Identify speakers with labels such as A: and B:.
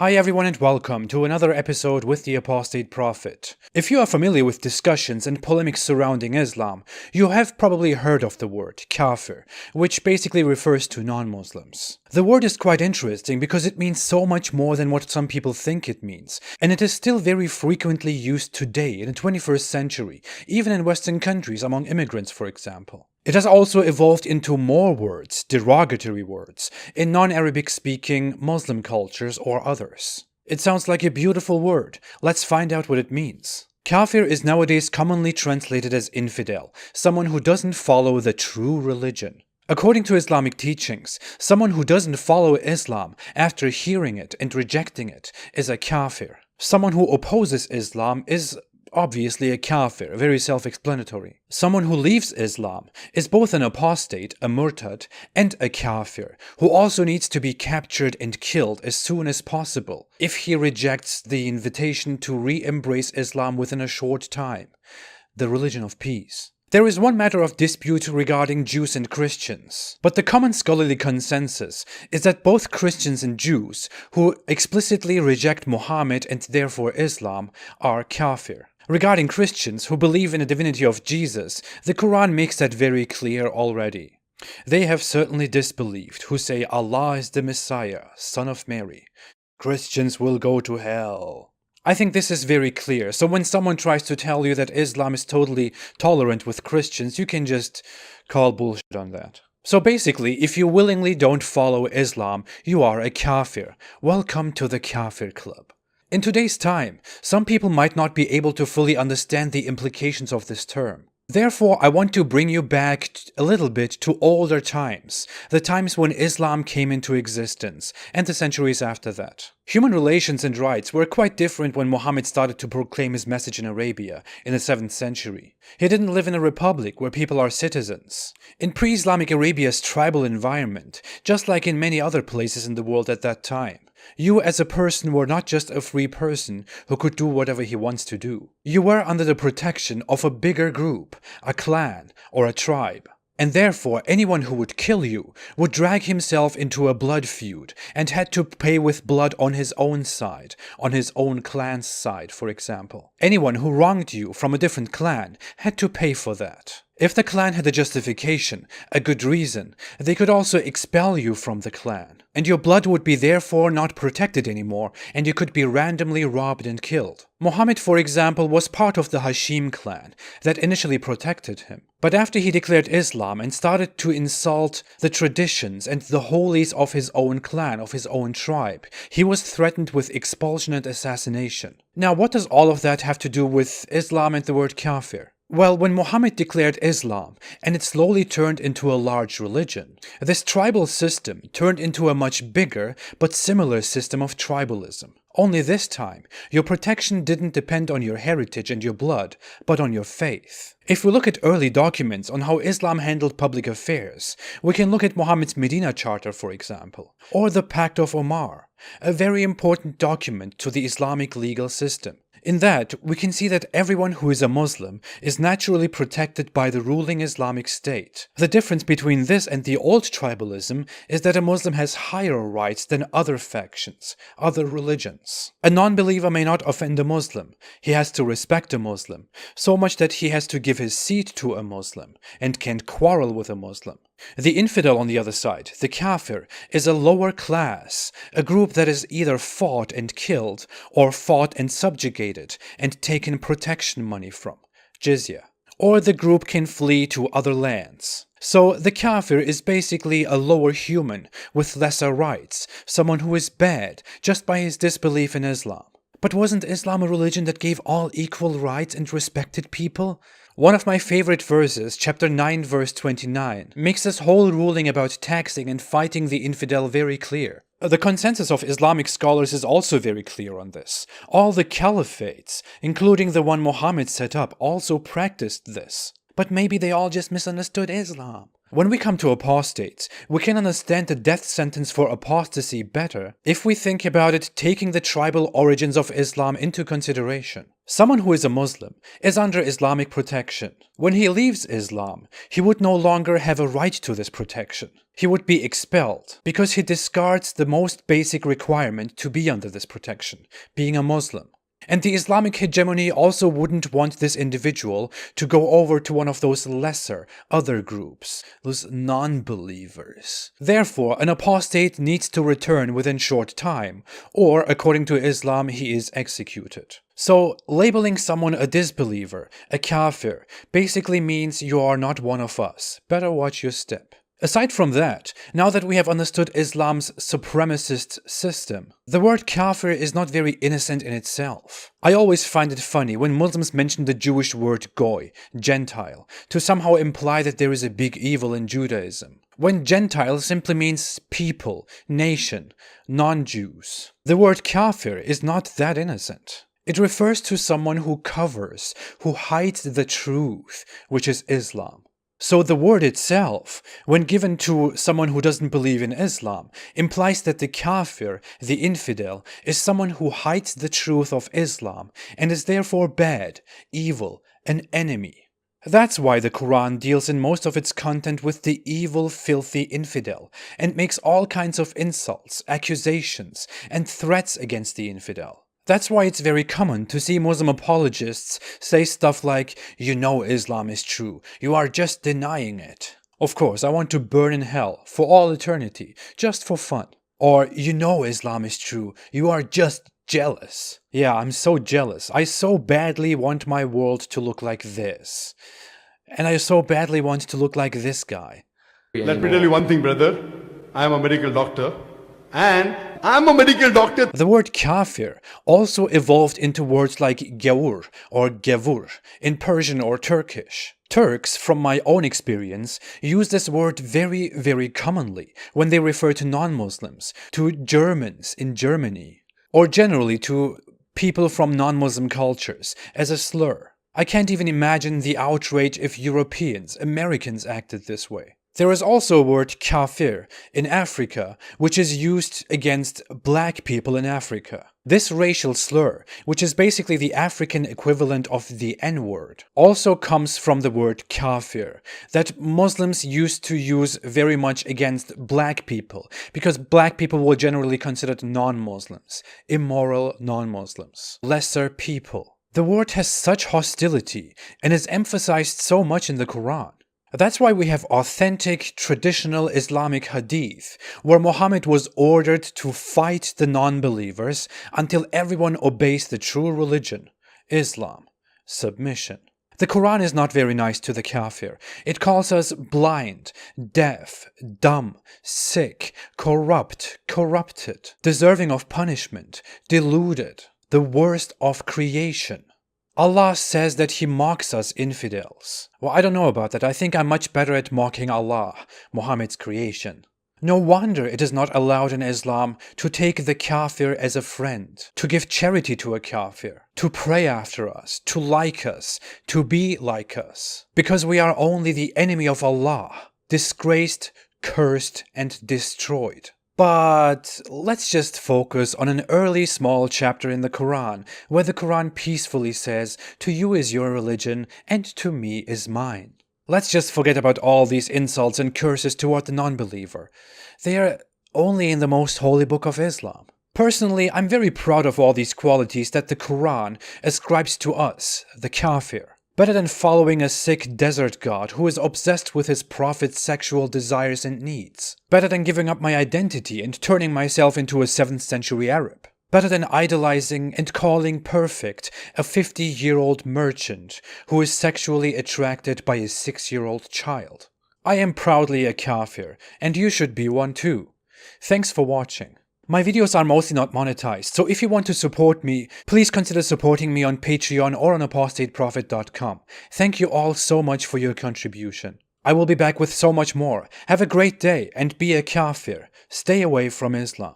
A: Hi everyone and welcome to another episode with the Apostate Prophet. If you are familiar with discussions and polemics surrounding Islam, you have probably heard of the word Kafir, which basically refers to non-Muslims. The word is quite interesting because it means so much more than what some people think it means, and it is still very frequently used today in the 21st century, even in Western countries among immigrants, for example. It has also evolved into more words, derogatory words, in non-Arabic speaking Muslim cultures or others. It sounds like a beautiful word. Let's find out what it means. Kafir is nowadays commonly translated as infidel, someone who doesn't follow the true religion. According to Islamic teachings, someone who doesn't follow Islam after hearing it and rejecting it is a kafir. Someone who opposes Islam is obviously a kafir, very self-explanatory. Someone who leaves Islam is both an apostate, a murtad, and a kafir, who also needs to be captured and killed as soon as possible if he rejects the invitation to re-embrace Islam within a short time, the religion of peace. There is one matter of dispute regarding Jews and Christians, but the common scholarly consensus is that both Christians and Jews who explicitly reject Muhammad and therefore Islam are kafir. Regarding Christians who believe in the divinity of Jesus, the Quran makes that very clear already. They have certainly disbelieved who say Allah is the Messiah, son of Mary. Christians will go to hell. I think this is very clear, so when someone tries to tell you that Islam is totally tolerant with Christians, you can just call bullshit on that. So basically, if you willingly don't follow Islam, you are a kafir. Welcome to the Kafir Club. In today's time, some people might not be able to fully understand the implications of this term. Therefore, I want to bring you back a little bit to older times, the times when Islam came into existence, and the centuries after that. Human relations and rights were quite different when Muhammad started to proclaim his message in Arabia in the 7th century. He didn't live in a republic where people are citizens. In pre-Islamic Arabia's tribal environment, just like in many other places in the world at that time, you as a person were not just a free person who could do whatever he wants to do. You were under the protection of a bigger group, a clan, or a tribe. And therefore, anyone who would kill you would drag himself into a blood feud and had to pay with blood on his own side, on his own clan's side, for example. Anyone who wronged you from a different clan had to pay for that. If the clan had a justification, a good reason, they could also expel you from the clan, and your blood would be therefore not protected anymore, and you could be randomly robbed and killed. Muhammad, for example, was part of the Hashim clan that initially protected him. But after he declared Islam and started to insult the traditions and the holies of his own clan, of his own tribe, he was threatened with expulsion and assassination. Now, what does all of that have to do with Islam and the word kafir? Well, when Muhammad declared Islam, and it slowly turned into a large religion, this tribal system turned into a much bigger but similar system of tribalism. Only this time, your protection didn't depend on your heritage and your blood, but on your faith. If we look at early documents on how Islam handled public affairs, we can look at Muhammad's Medina Charter, for example, or the Pact of Omar, a very important document to the Islamic legal system. In that, we can see that everyone who is a Muslim is naturally protected by the ruling Islamic State. The difference between this and the old tribalism is that a Muslim has higher rights than other factions, other religions. A non-believer may not offend a Muslim. He has to respect a Muslim, so much that he has to give his seat to a Muslim, and can't quarrel with a Muslim. The infidel on the other side, the kafir, is a lower class, a group that is either fought and killed, or fought and subjugated and taken protection money from, jizya. Or the group can flee to other lands. So the kafir is basically a lower human with lesser rights, someone who is bad just by his disbelief in Islam. But wasn't Islam a religion that gave all equal rights and respected people? One of my favorite verses, chapter 9 verse 29, makes this whole ruling about taxing and fighting the infidel very clear. The consensus of Islamic scholars is also very clear on this. All the caliphates, including the one Muhammad set up, also practiced this. But maybe they all just misunderstood Islam. When we come to apostates, we can understand the death sentence for apostasy better if we think about it taking the tribal origins of Islam into consideration. Someone who is a Muslim is under Islamic protection. When he leaves Islam, he would no longer have a right to this protection. He would be expelled because he discards the most basic requirement to be under this protection, being a Muslim. And the Islamic hegemony also wouldn't want this individual to go over to one of those lesser, other groups, those non-believers. Therefore, an apostate needs to return within short time, or, according to Islam, he is executed. So, labeling someone a disbeliever, a kafir, basically means you are not one of us. Better watch your step. Aside from that, now that we have understood Islam's supremacist system, the word kafir is not very innocent in itself. I always find it funny when Muslims mention the Jewish word goy, Gentile, to somehow imply that there is a big evil in Judaism, when Gentile simply means people, nation, non-Jews. The word kafir is not that innocent. It refers to someone who covers, who hides the truth, which is Islam. So the word itself, when given to someone who doesn't believe in Islam, implies that the kafir, the infidel, is someone who hides the truth of Islam and is therefore bad, evil, an enemy. That's why the Quran deals in most of its content with the evil, filthy infidel and makes all kinds of insults, accusations, and threats against the infidel. That's why it's very common to see Muslim apologists say stuff like, "You know Islam is true, you are just denying it." Of course, I want to burn in hell for all eternity, just for fun. Or, "You know Islam is true, you are just jealous." Yeah, I'm so jealous. I so badly want my world to look like this. And I so badly want to look like this guy.
B: Let me tell you one thing, brother. I am a medical doctor. And I'm a medical doctor.
A: The word kafir also evolved into words like gavur or gavur in Persian or Turkish. Turks, from my own experience, use this word very, very commonly when they refer to non-Muslims, to Germans in Germany, or generally to people from non-Muslim cultures as a slur. I can't even imagine the outrage if Europeans, Americans acted this way. There is also a word kafir in Africa, which is used against black people in Africa. This racial slur, which is basically the African equivalent of the N-word, also comes from the word kafir, that Muslims used to use very much against black people, because black people were generally considered non-Muslims, immoral non-Muslims, lesser people. The word has such hostility and is emphasized so much in the Quran. That's why we have authentic, traditional Islamic hadith, where Muhammad was ordered to fight the non-believers until everyone obeys the true religion, Islam, submission. The Quran is not very nice to the kafir. It calls us blind, deaf, dumb, sick, corrupt, corrupted, deserving of punishment, deluded, the worst of creation. Allah says that He mocks us infidels. Well, I don't know about that. I think I'm much better at mocking Allah, Muhammad's creation. No wonder it is not allowed in Islam to take the kafir as a friend, to give charity to a kafir, to pray after us, to like us, to be like us. Because we are only the enemy of Allah, disgraced, cursed, and destroyed. But let's just focus on an early small chapter in the Quran, where the Quran peacefully says, "To you is your religion, and to me is mine." Let's just forget about all these insults and curses toward the non-believer. They are only in the most holy book of Islam. Personally, I'm very proud of all these qualities that the Quran ascribes to us, the kafir. Better than following a sick desert god who is obsessed with his prophet's sexual desires and needs. Better than giving up my identity and turning myself into a 7th century Arab. Better than idolizing and calling perfect a 50-year-old merchant who is sexually attracted by a 6-year-old child. I am proudly a kafir, and you should be one too. Thanks for watching. My videos are mostly not monetized, so if you want to support me, please consider supporting me on Patreon or on apostateprophet.com. Thank you all so much for your contribution. I will be back with so much more. Have a great day and be a kafir. Stay away from Islam.